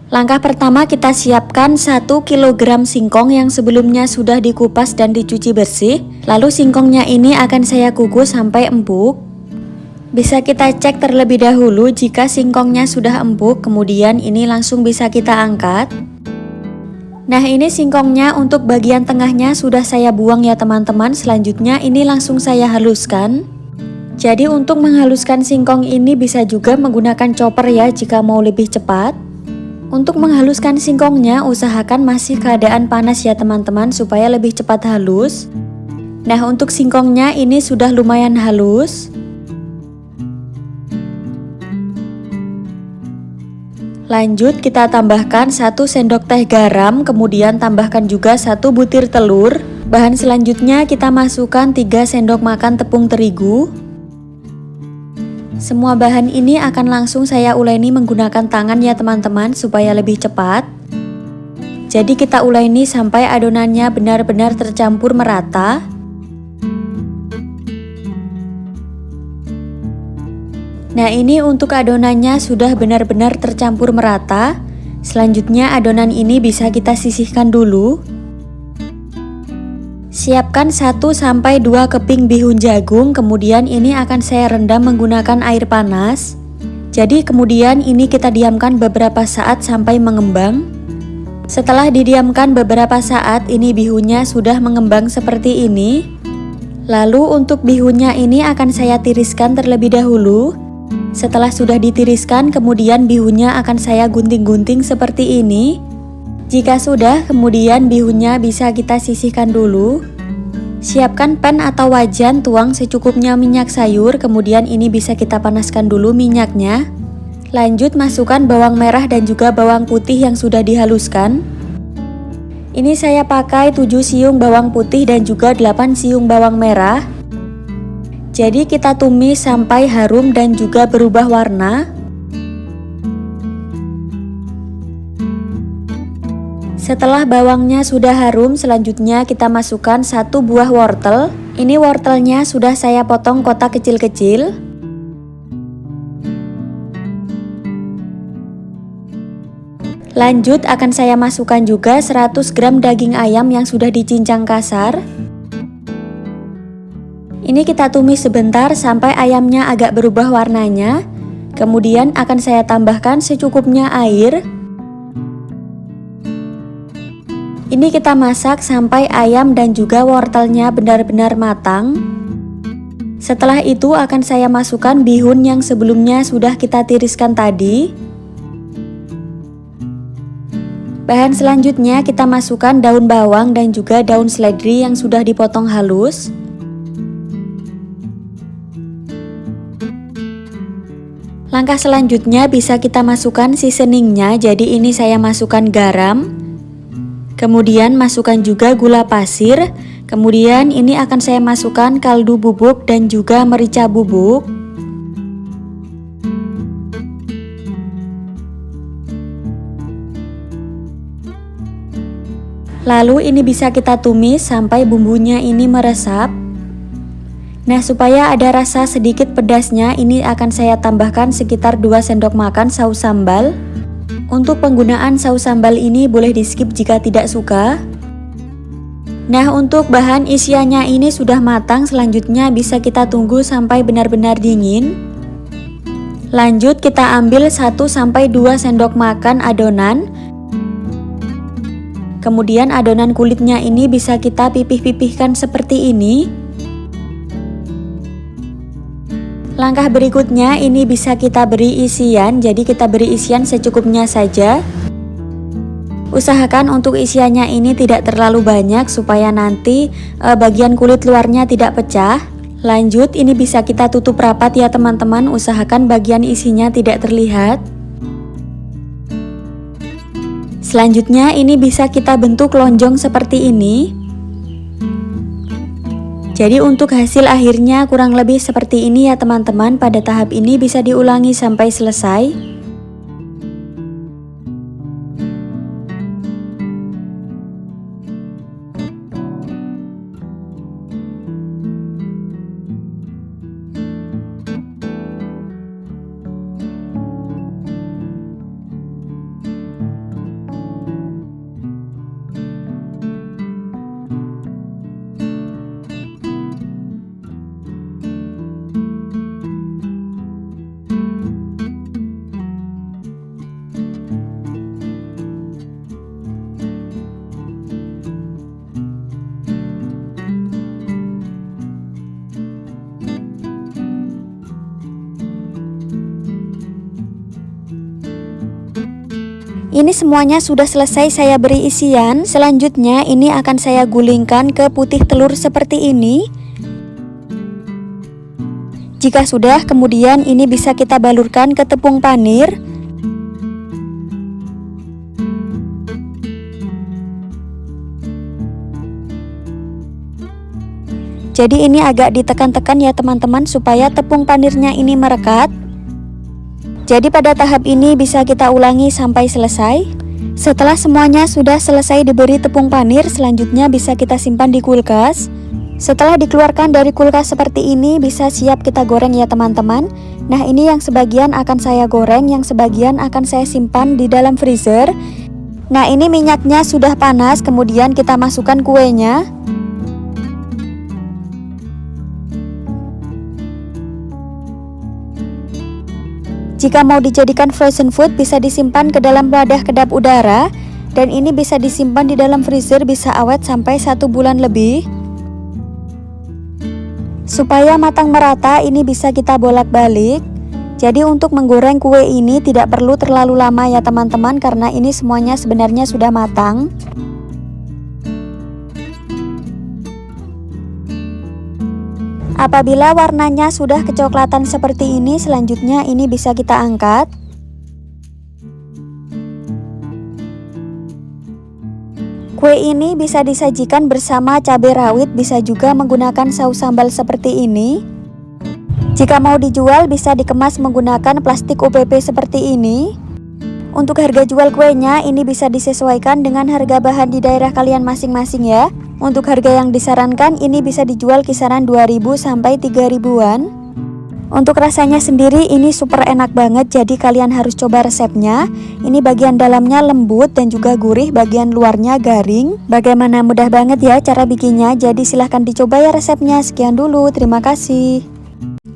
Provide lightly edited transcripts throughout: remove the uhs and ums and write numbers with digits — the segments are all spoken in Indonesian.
Langkah pertama, kita siapkan 1 kg singkong yang sebelumnya sudah dikupas dan dicuci bersih. Lalu singkongnya ini akan saya kukus sampai empuk. Bisa kita cek terlebih dahulu jika singkongnya sudah empuk, kemudian ini langsung bisa kita angkat. Nah, ini singkongnya untuk bagian tengahnya sudah saya buang ya teman-teman. Selanjutnya ini langsung saya haluskan. Jadi untuk menghaluskan singkong ini bisa juga menggunakan chopper ya jika mau lebih cepat. Untuk menghaluskan singkongnya usahakan masih keadaan panas ya teman-teman supaya lebih cepat halus. Nah, untuk singkongnya ini sudah lumayan halus. Lanjut kita tambahkan 1 sendok teh garam, kemudian tambahkan juga 1 butir telur. Bahan selanjutnya kita masukkan 3 sendok makan tepung terigu. Semua bahan ini akan langsung saya uleni menggunakan tangan ya teman-teman supaya lebih cepat. Jadi kita uleni sampai adonannya benar-benar tercampur merata. Nah, ini untuk adonannya sudah benar-benar tercampur merata. Selanjutnya adonan ini bisa kita sisihkan dulu. Siapkan 1-2 keping bihun jagung, kemudian ini akan saya rendam menggunakan air panas. Jadi kemudian ini kita diamkan beberapa saat sampai mengembang. Setelah didiamkan beberapa saat, ini bihunnya sudah mengembang seperti ini. Lalu untuk bihunnya ini akan saya tiriskan terlebih dahulu. Setelah sudah ditiriskan, kemudian bihunnya akan saya gunting-gunting seperti ini. Jika sudah, kemudian bihunnya bisa kita sisihkan dulu. Siapkan pan atau wajan, tuang secukupnya minyak sayur, kemudian ini bisa kita panaskan dulu minyaknya. Lanjut masukkan bawang merah dan juga bawang putih yang sudah dihaluskan. Ini saya pakai 7 siung bawang putih dan juga 8 siung bawang merah. Jadi kita tumis sampai harum dan juga berubah warna. Setelah bawangnya sudah harum, selanjutnya kita masukkan 1 buah wortel. Ini wortelnya sudah saya potong kotak kecil-kecil. Lanjut akan saya masukkan juga 100 gram daging ayam yang sudah dicincang kasar. Ini kita tumis sebentar sampai ayamnya agak berubah warnanya. Kemudian akan saya tambahkan secukupnya air. Ini kita masak sampai ayam dan juga wortelnya benar-benar matang. Setelah itu akan saya masukkan bihun yang sebelumnya sudah kita tiriskan tadi. Bahan selanjutnya kita masukkan daun bawang dan juga daun seledri yang sudah dipotong halus. Langkah selanjutnya bisa kita masukkan seasoningnya, jadi ini saya masukkan garam. Kemudian masukkan juga gula pasir. Kemudian ini akan saya masukkan kaldu bubuk dan juga merica bubuk. Lalu ini bisa kita tumis sampai bumbunya ini meresap. Nah, supaya ada rasa sedikit pedasnya, ini akan saya tambahkan sekitar 2 sendok makan saus sambal. Untuk penggunaan saus sambal ini boleh di skip jika tidak suka. Nah, untuk bahan isiannya ini sudah matang, selanjutnya bisa kita tunggu sampai benar-benar dingin. Lanjut kita ambil 1-2 sendok makan adonan. Kemudian adonan kulitnya ini bisa kita pipih-pipihkan seperti ini. Langkah berikutnya ini bisa kita beri isian, jadi kita beri isian secukupnya saja. Usahakan untuk isiannya ini tidak terlalu banyak supaya nanti bagian kulit luarnya tidak pecah. Lanjut ini bisa kita tutup rapat ya teman-teman, usahakan bagian isinya tidak terlihat. Selanjutnya ini bisa kita bentuk lonjong seperti ini. Jadi untuk hasil akhirnya kurang lebih seperti ini ya teman-teman. Pada tahap ini bisa diulangi sampai selesai. Ini semuanya sudah selesai saya beri isian. Selanjutnya ini akan saya gulingkan ke putih telur seperti ini. Jika sudah, kemudian ini bisa kita balurkan ke tepung panir. Jadi ini agak ditekan-tekan ya teman-teman supaya tepung panirnya ini merekat. Jadi pada tahap ini bisa kita ulangi sampai selesai. Setelah semuanya sudah selesai diberi tepung panir, selanjutnya bisa kita simpan di kulkas. Setelah dikeluarkan dari kulkas seperti ini, bisa siap kita goreng ya teman-teman. Nah ini yang sebagian akan saya goreng, yang sebagian akan saya simpan di dalam freezer. Nah ini minyaknya sudah panas, kemudian kita masukkan kuenya. Jika mau dijadikan frozen food, bisa disimpan ke dalam wadah kedap udara. Dan ini bisa disimpan di dalam freezer, bisa awet sampai 1 bulan lebih. Supaya matang merata, ini bisa kita bolak-balik. Jadi untuk menggoreng kue ini tidak perlu terlalu lama ya teman-teman, karena ini semuanya sebenarnya sudah matang. Apabila warnanya sudah kecoklatan seperti ini, selanjutnya ini bisa kita angkat. Kue ini bisa disajikan bersama cabai rawit, bisa juga menggunakan saus sambal seperti ini. Jika mau dijual bisa dikemas menggunakan plastik UPP seperti ini. Untuk harga jual kuenya ini bisa disesuaikan dengan harga bahan di daerah kalian masing-masing ya. Untuk harga yang disarankan ini bisa dijual kisaran 2.000 sampai 3.000-an. Untuk rasanya sendiri ini super enak banget, jadi kalian harus coba resepnya. Ini bagian dalamnya lembut dan juga gurih, bagian luarnya garing. Bagaimana, mudah banget ya cara bikinnya, jadi silahkan dicoba ya resepnya. Sekian dulu, terima kasih.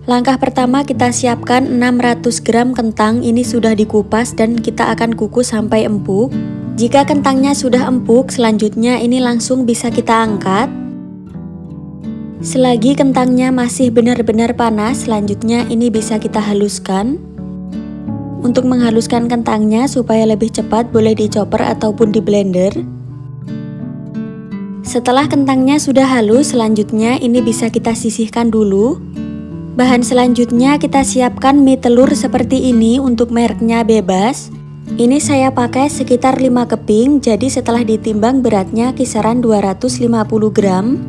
Langkah pertama kita siapkan 600 gram kentang, ini sudah dikupas dan kita akan kukus sampai empuk. Jika kentangnya sudah empuk, selanjutnya ini langsung bisa kita angkat. Selagi kentangnya masih benar-benar panas, selanjutnya ini bisa kita haluskan. Untuk menghaluskan kentangnya supaya lebih cepat, boleh di chopper ataupun di blender. Setelah kentangnya sudah halus, selanjutnya ini bisa kita sisihkan dulu. Bahan selanjutnya kita siapkan mie telur seperti ini, untuk mereknya bebas. Ini saya pakai sekitar 5 keping, jadi setelah ditimbang beratnya kisaran 250 gram.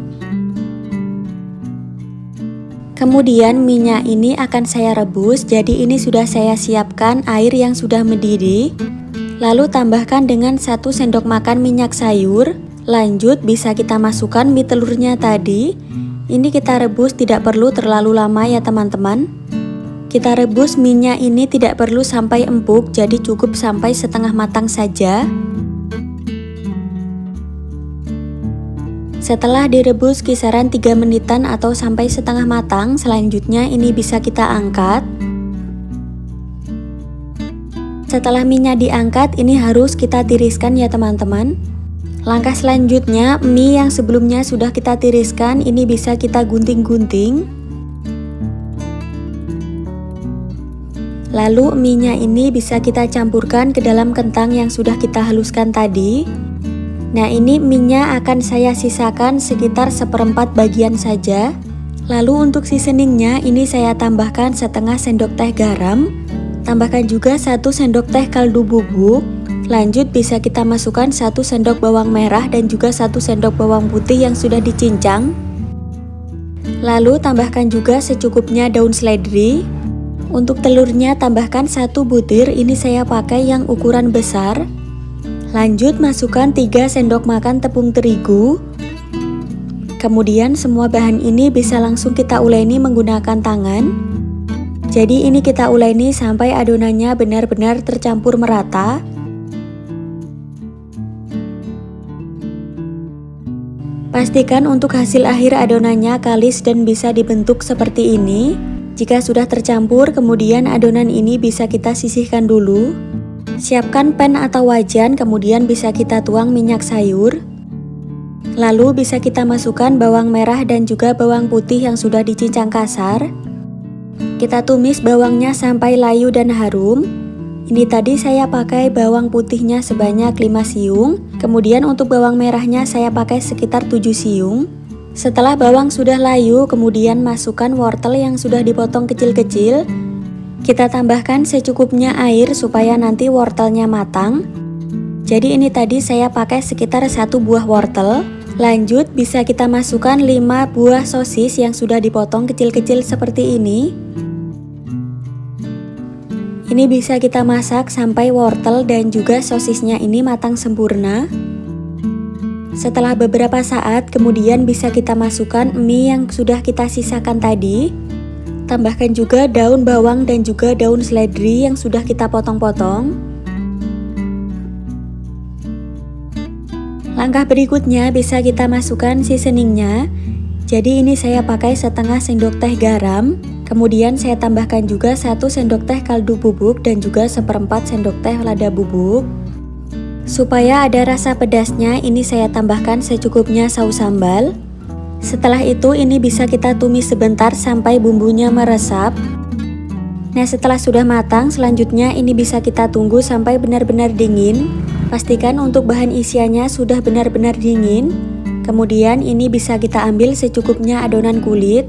Kemudian minyak ini akan saya rebus, jadi ini sudah saya siapkan air yang sudah mendidih. Lalu tambahkan dengan 1 sendok makan minyak sayur. Lanjut bisa kita masukkan mie telurnya tadi. Ini kita rebus, tidak perlu terlalu lama ya teman-teman. Kita rebus minyak ini tidak perlu sampai empuk, jadi cukup sampai setengah matang saja. Setelah direbus kisaran 3 menitan atau sampai setengah matang, selanjutnya ini bisa kita angkat. Setelah minyak diangkat, ini harus kita tiriskan ya teman-teman. Langkah selanjutnya, mie yang sebelumnya sudah kita tiriskan, ini bisa kita gunting-gunting. Lalu minyak ini bisa kita campurkan ke dalam kentang yang sudah kita haluskan tadi. Nah ini minyak akan saya sisakan sekitar 1/4 bagian saja. Lalu untuk seasoningnya ini saya tambahkan setengah sendok teh garam. Tambahkan juga 1 sendok teh kaldu bubuk. Lanjut bisa kita masukkan 1 sendok bawang merah dan juga 1 sendok bawang putih yang sudah dicincang. Lalu tambahkan juga secukupnya daun seledri. Untuk telurnya tambahkan 1 butir, ini saya pakai yang ukuran besar. Lanjut masukkan 3 sendok makan tepung terigu. Kemudian semua bahan ini bisa langsung kita uleni menggunakan tangan. Jadi ini kita uleni sampai adonannya benar-benar tercampur merata. Pastikan untuk hasil akhir adonannya kalis dan bisa dibentuk seperti ini. Jika sudah tercampur, kemudian adonan ini bisa kita sisihkan dulu. Siapkan pan atau wajan, kemudian bisa kita tuang minyak sayur. Lalu bisa kita masukkan bawang merah dan juga bawang putih yang sudah dicincang kasar. Kita tumis bawangnya sampai layu dan harum. Ini tadi saya pakai bawang putihnya sebanyak 5 siung, kemudian untuk bawang merahnya saya pakai sekitar 7 siung. Setelah bawang sudah layu, kemudian masukkan wortel yang sudah dipotong kecil-kecil. Kita tambahkan secukupnya air supaya nanti wortelnya matang. Jadi ini tadi saya pakai sekitar 1 buah wortel. Lanjut bisa kita masukkan 5 buah sosis yang sudah dipotong kecil-kecil seperti ini. Ini bisa kita masak sampai wortel dan juga sosisnya ini matang sempurna. Setelah beberapa saat, kemudian bisa kita masukkan mie yang sudah kita sisakan tadi. Tambahkan juga daun bawang dan juga daun seledri yang sudah kita potong-potong. Langkah berikutnya bisa kita masukkan seasoningnya. Jadi ini saya pakai setengah sendok teh garam. Kemudian saya tambahkan juga 1 sendok teh kaldu bubuk dan juga 1/4 sendok teh lada bubuk. Supaya ada rasa pedasnya, ini saya tambahkan secukupnya saus sambal. Setelah itu ini bisa kita tumis sebentar sampai bumbunya meresap. Nah setelah sudah matang, selanjutnya ini bisa kita tunggu sampai benar-benar dingin. Pastikan untuk bahan isiannya sudah benar-benar dingin. Kemudian ini bisa kita ambil secukupnya adonan kulit.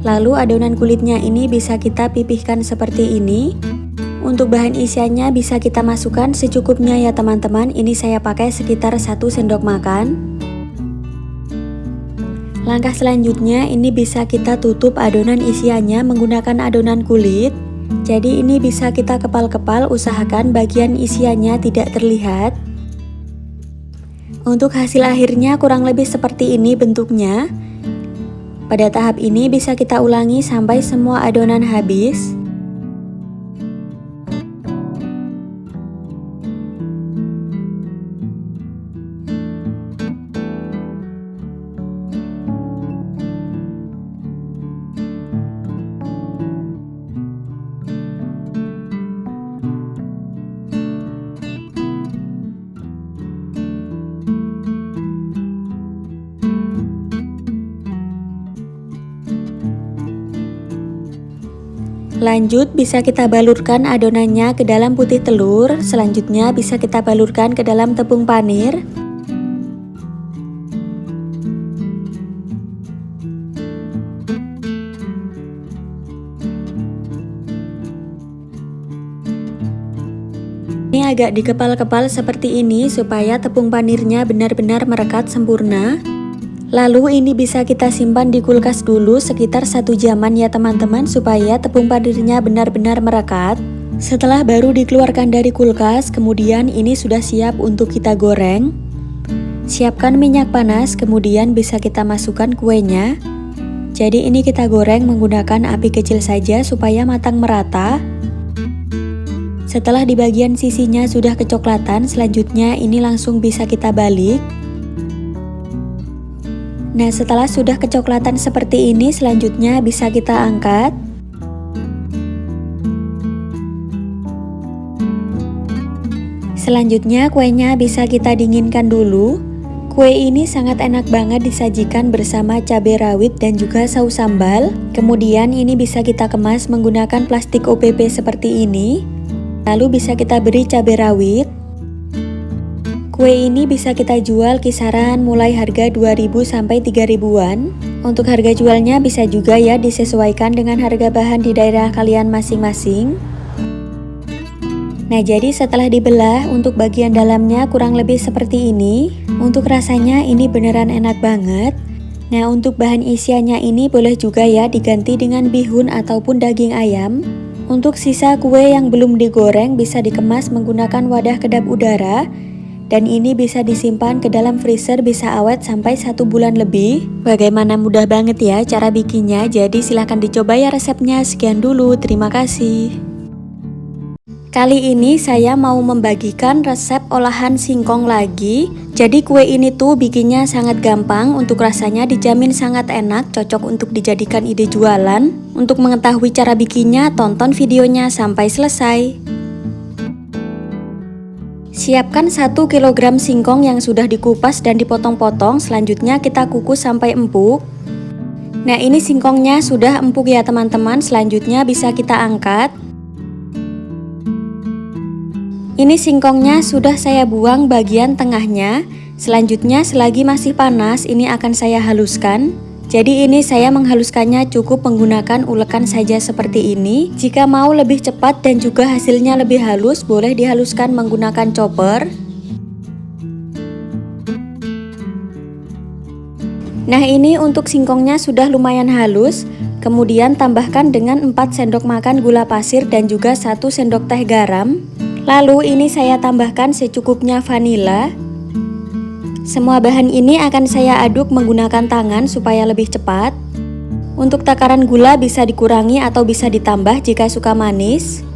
Lalu adonan kulitnya ini bisa kita pipihkan seperti ini. Untuk bahan isiannya bisa kita masukkan secukupnya ya teman-teman. Ini saya pakai sekitar 1 sendok makan. Langkah selanjutnya ini bisa kita tutup adonan isiannya menggunakan adonan kulit. Jadi ini bisa kita kepal-kepal, usahakan bagian isiannya tidak terlihat. Untuk hasil akhirnya kurang lebih seperti ini bentuknya. Pada tahap ini bisa kita ulangi sampai semua adonan habis. Lanjut bisa kita balurkan adonannya ke dalam putih telur. Selanjutnya bisa kita balurkan ke dalam tepung panir. Ini agak dikepal-kepal seperti ini supaya tepung panirnya benar-benar merekat sempurna. Lalu ini bisa kita simpan di kulkas dulu sekitar 1 jaman ya teman-teman, supaya tepung panirnya benar-benar merekat. Setelah baru dikeluarkan dari kulkas, kemudian ini sudah siap untuk kita goreng. Siapkan minyak panas, kemudian bisa kita masukkan kuenya. Jadi ini kita goreng menggunakan api kecil saja supaya matang merata. Setelah di bagian sisinya sudah kecoklatan, selanjutnya ini langsung bisa kita balik. Nah setelah sudah kecoklatan seperti ini, selanjutnya bisa kita angkat. Selanjutnya kuenya bisa kita dinginkan dulu. Kue ini sangat enak banget disajikan bersama cabai rawit dan juga saus sambal. Kemudian ini bisa kita kemas menggunakan plastik OPP seperti ini. Lalu bisa kita beri cabai rawit. Kue ini bisa kita jual kisaran mulai harga 2.000 sampai 3.000-an. Untuk harga jualnya bisa juga ya disesuaikan dengan harga bahan di daerah kalian masing-masing. Nah jadi setelah dibelah, untuk bagian dalamnya kurang lebih seperti ini. Untuk rasanya ini beneran enak banget. Nah untuk bahan isiannya ini boleh juga ya diganti dengan bihun ataupun daging ayam. Untuk sisa kue yang belum digoreng bisa dikemas menggunakan wadah kedap udara. Dan ini bisa disimpan ke dalam freezer, bisa awet sampai 1 bulan lebih. Bagaimana mudah banget ya cara bikinnya, jadi silahkan dicoba ya resepnya. Sekian dulu, terima kasih. Kali ini saya mau membagikan resep olahan singkong lagi. Jadi kue ini tuh bikinnya sangat gampang, untuk rasanya dijamin sangat enak, cocok untuk dijadikan ide jualan. Untuk mengetahui cara bikinnya, tonton videonya sampai selesai. Siapkan 1 kg singkong yang sudah dikupas dan dipotong-potong, selanjutnya kita kukus sampai empuk. Nah ini singkongnya sudah empuk ya teman-teman, selanjutnya bisa kita angkat. Ini singkongnya sudah saya buang bagian tengahnya. Selanjutnya selagi masih panas ini akan saya haluskan. Jadi ini saya menghaluskannya cukup menggunakan ulekan saja seperti ini. Jika mau lebih cepat dan juga hasilnya lebih halus, boleh dihaluskan menggunakan chopper. Nah ini untuk singkongnya sudah lumayan halus. Kemudian tambahkan dengan 4 sendok makan gula pasir dan juga 1 sendok teh garam. Lalu ini saya tambahkan secukupnya vanila. Semua bahan ini akan saya aduk menggunakan tangan supaya lebih cepat. Untuk takaran gula bisa dikurangi atau bisa ditambah jika suka manis.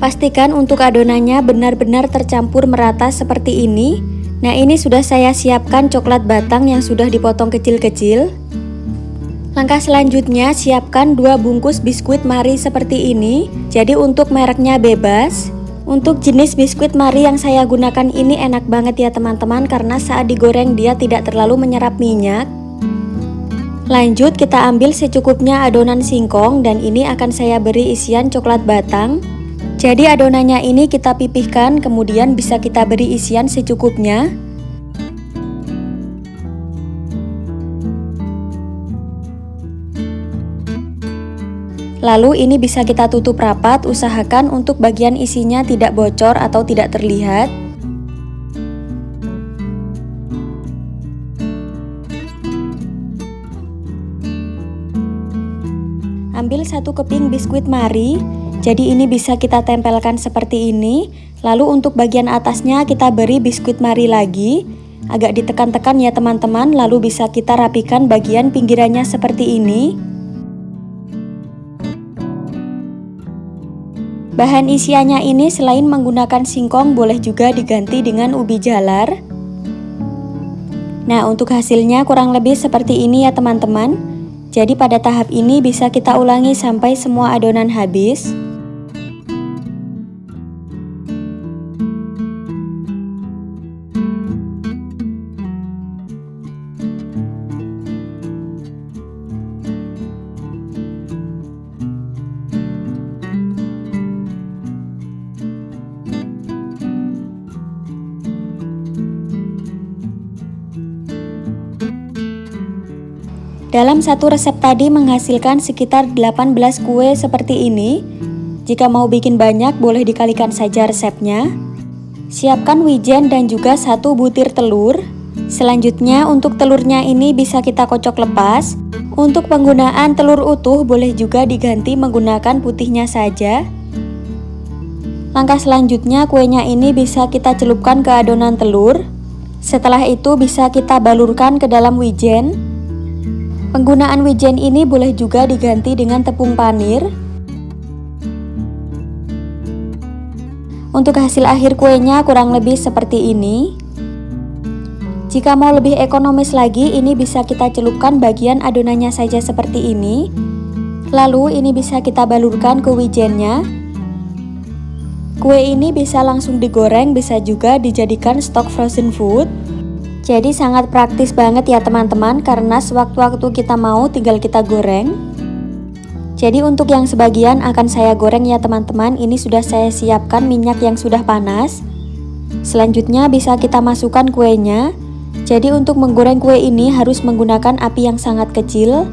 Pastikan untuk adonannya benar-benar tercampur merata seperti ini. Nah ini sudah saya siapkan coklat batang yang sudah dipotong kecil-kecil. Langkah selanjutnya siapkan 2 bungkus biskuit Marie seperti ini. Jadi untuk mereknya bebas. Untuk jenis biskuit Marie yang saya gunakan ini enak banget ya teman-teman, karena saat digoreng dia tidak terlalu menyerap minyak. Lanjut kita ambil secukupnya adonan singkong dan ini akan saya beri isian coklat batang. Jadi adonannya ini kita pipihkan, kemudian bisa kita beri isian secukupnya. Lalu ini bisa kita tutup rapat, usahakan untuk bagian isinya tidak bocor atau tidak terlihat. Ambil 1 keping biskuit Marie, jadi ini bisa kita tempelkan seperti ini. Lalu untuk bagian atasnya kita beri biskuit Marie lagi. Agak ditekan-tekan ya teman-teman, lalu bisa kita rapikan bagian pinggirannya seperti ini. Bahan isiannya ini selain menggunakan singkong boleh juga diganti dengan ubi jalar. Nah untuk hasilnya kurang lebih seperti ini ya teman-teman. Jadi pada tahap ini bisa kita ulangi sampai semua adonan habis. Dalam satu resep tadi menghasilkan sekitar 18 kue seperti ini. Jika mau bikin banyak boleh dikalikan saja resepnya. Siapkan wijen dan juga 1 butir telur. Selanjutnya untuk telurnya ini bisa kita kocok lepas. Untuk penggunaan telur utuh boleh juga diganti menggunakan putihnya saja. Langkah selanjutnya kuenya ini bisa kita celupkan ke adonan telur. Setelah itu bisa kita balurkan ke dalam wijen. Penggunaan wijen ini boleh juga diganti dengan tepung panir. Untuk hasil akhir kuenya kurang lebih seperti ini. Jika mau lebih ekonomis lagi, ini bisa kita celupkan bagian adonannya saja seperti ini. Lalu ini bisa kita balurkan ke wijennya. Kue ini bisa langsung digoreng, bisa juga dijadikan stok frozen food. Jadi sangat praktis banget ya teman-teman, karena sewaktu-waktu kita mau tinggal kita goreng. Jadi untuk yang sebagian akan saya goreng ya teman-teman. Ini sudah saya siapkan minyak yang sudah panas. Selanjutnya bisa kita masukkan kuenya. Jadi untuk menggoreng kue ini harus menggunakan api yang sangat kecil.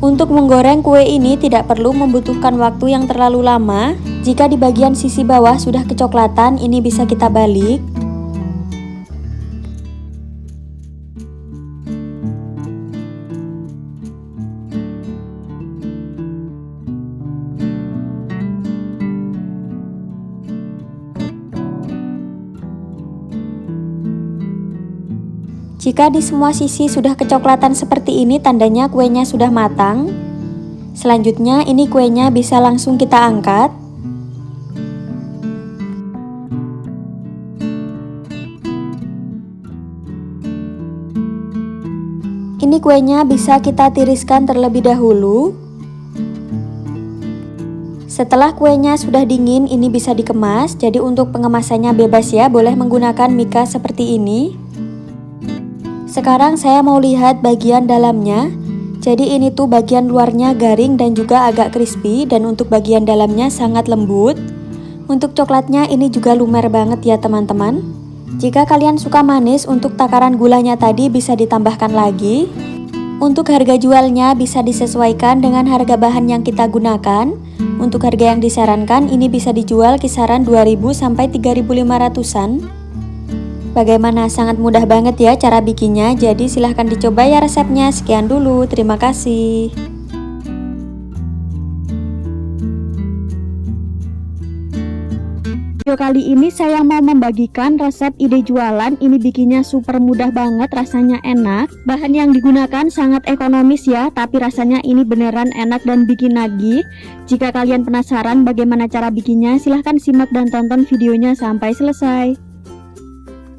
Untuk menggoreng kue ini tidak perlu membutuhkan waktu yang terlalu lama. Jika di bagian sisi bawah sudah kecoklatan, ini bisa kita balik. Jika di semua sisi sudah kecoklatan seperti ini, tandanya kuenya sudah matang. Selanjutnya ini kuenya bisa langsung kita angkat. Ini kuenya bisa kita tiriskan terlebih dahulu. Setelah kuenya sudah dingin, ini bisa dikemas. Jadi untuk pengemasannya bebas ya, boleh menggunakan mika seperti ini. Sekarang saya mau lihat bagian dalamnya. Jadi ini tuh bagian luarnya garing dan juga agak crispy, dan untuk bagian dalamnya sangat lembut. Untuk coklatnya ini juga lumer banget ya teman-teman. Jika kalian suka manis, untuk takaran gulanya tadi bisa ditambahkan lagi. Untuk harga jualnya bisa disesuaikan dengan harga bahan yang kita gunakan. Untuk harga yang disarankan ini bisa dijual kisaran 2.000 sampai 3.500-an. Bagaimana, sangat mudah banget ya cara bikinnya, jadi silahkan dicoba ya resepnya. Sekian dulu, terima kasih. Video kali ini saya mau membagikan resep ide jualan. Ini bikinnya super mudah banget, rasanya enak. Bahan yang digunakan sangat ekonomis ya, tapi rasanya ini beneran enak dan bikin nagih. Jika kalian penasaran bagaimana cara bikinnya, silahkan simak dan tonton videonya sampai selesai.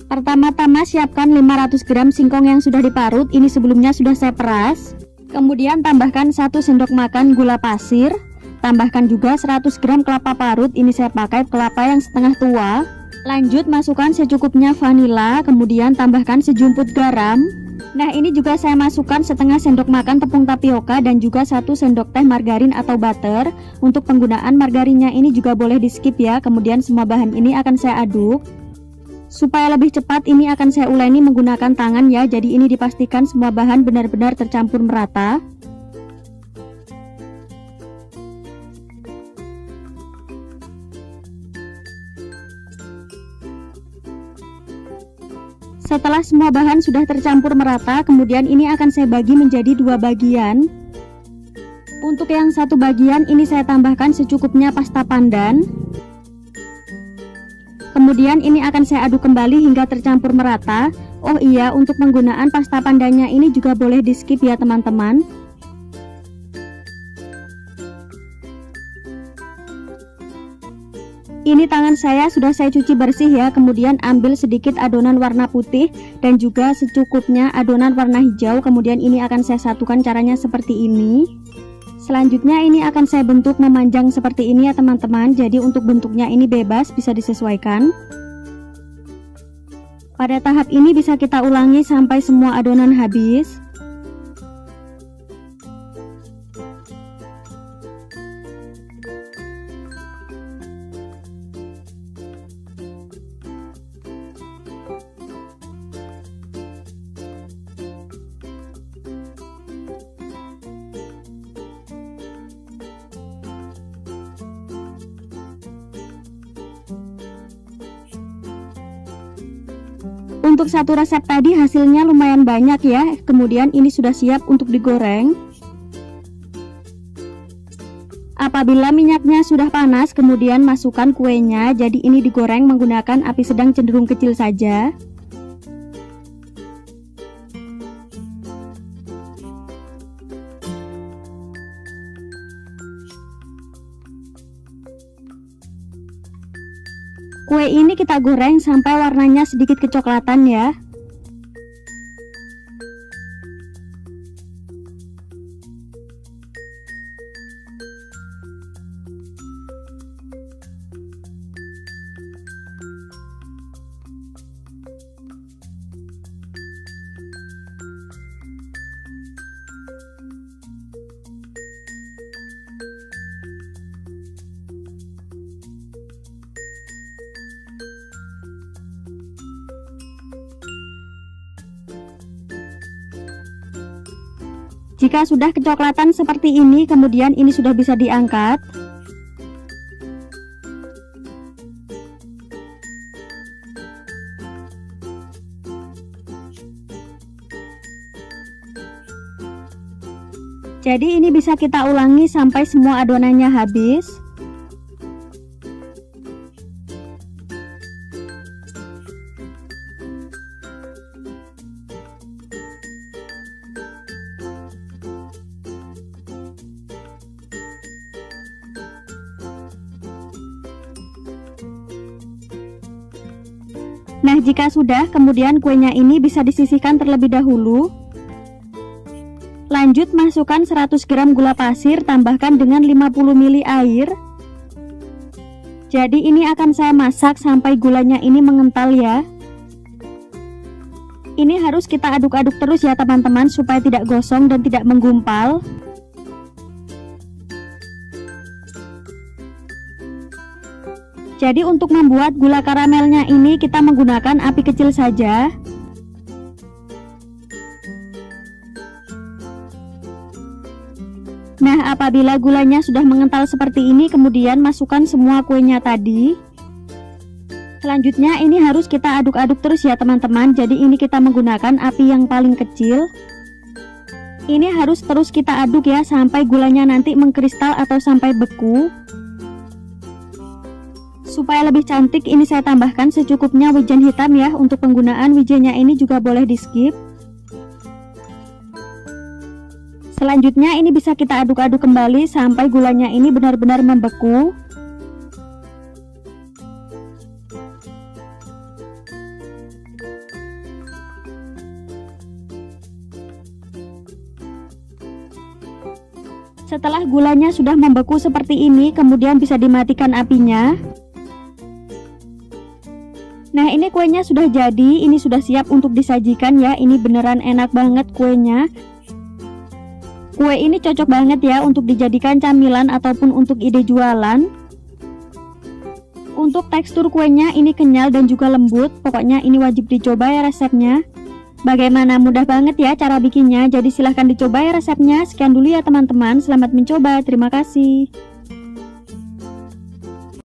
Pertama-tama siapkan 500 gram singkong yang sudah diparut. Ini sebelumnya sudah saya peras. Kemudian tambahkan 1 sendok makan gula pasir. Tambahkan juga 100 gram kelapa parut, ini saya pakai kelapa yang setengah tua. Lanjut masukkan secukupnya vanila, kemudian tambahkan sejumput garam. Nah ini juga saya masukkan setengah sendok makan tepung tapioka dan juga 1 sendok teh margarin atau butter. Untuk penggunaan margarinnya ini juga boleh di skip ya. Kemudian semua bahan ini akan saya aduk. Supaya lebih cepat ini akan saya uleni menggunakan tangan ya, jadi ini dipastikan semua bahan benar-benar tercampur merata. Setelah semua bahan sudah tercampur merata, kemudian ini akan saya bagi menjadi 2 bagian. Untuk yang satu bagian ini saya tambahkan secukupnya pasta pandan. Kemudian ini akan saya aduk kembali hingga tercampur merata. Oh iya, untuk penggunaan pasta pandannya ini juga boleh di skip ya teman-teman. Ini tangan saya sudah saya cuci bersih ya. Kemudian ambil sedikit adonan warna putih dan juga secukupnya adonan warna hijau. Kemudian ini akan saya satukan, caranya seperti ini. Selanjutnya ini akan saya bentuk memanjang seperti ini ya teman-teman. Jadi untuk bentuknya ini bebas, bisa disesuaikan. Pada tahap ini bisa kita ulangi sampai semua adonan habis. Untuk satu resep tadi hasilnya lumayan banyak ya. Kemudian ini sudah siap untuk digoreng. Apabila minyaknya sudah panas, kemudian masukkan kuenya. Jadi ini digoreng menggunakan api sedang cenderung kecil saja. Kue ini kita goreng sampai warnanya sedikit kecoklatan ya. Jika sudah kecoklatan seperti ini, kemudian ini sudah bisa diangkat. Jadi ini bisa kita ulangi sampai semua adonannya habis. Nah, jika sudah, kemudian kuenya ini bisa disisihkan terlebih dahulu. Lanjut masukkan 100 gram gula pasir, tambahkan dengan 50 ml air. Jadi ini akan saya masak sampai gulanya ini mengental ya. Ini harus kita aduk-aduk terus ya teman-teman supaya tidak gosong dan tidak menggumpal. Jadi untuk membuat gula karamelnya ini kita menggunakan api kecil saja. Nah, apabila gulanya sudah mengental seperti ini, kemudian masukkan semua kuenya tadi. Selanjutnya ini harus kita aduk-aduk terus ya teman-teman. Jadi ini kita menggunakan api yang paling kecil. Ini harus terus kita aduk ya sampai gulanya nanti mengkristal atau sampai beku. Supaya lebih cantik, ini saya tambahkan secukupnya wijen hitam ya. Untuk penggunaan wijennya ini juga boleh di skip. Selanjutnya ini bisa kita aduk-aduk kembali sampai gulanya ini benar-benar membeku. Setelah gulanya sudah membeku seperti ini, kemudian bisa dimatikan apinya. Nah, ini kuenya sudah jadi, ini sudah siap untuk disajikan ya. Ini beneran enak banget kuenya. Kue ini cocok banget ya untuk dijadikan camilan ataupun untuk ide jualan. Untuk tekstur kuenya ini kenyal dan juga lembut. Pokoknya ini wajib dicoba ya resepnya. Bagaimana, mudah banget ya cara bikinnya. Jadi silahkan dicoba ya resepnya. Sekian dulu ya teman-teman, selamat mencoba, terima kasih.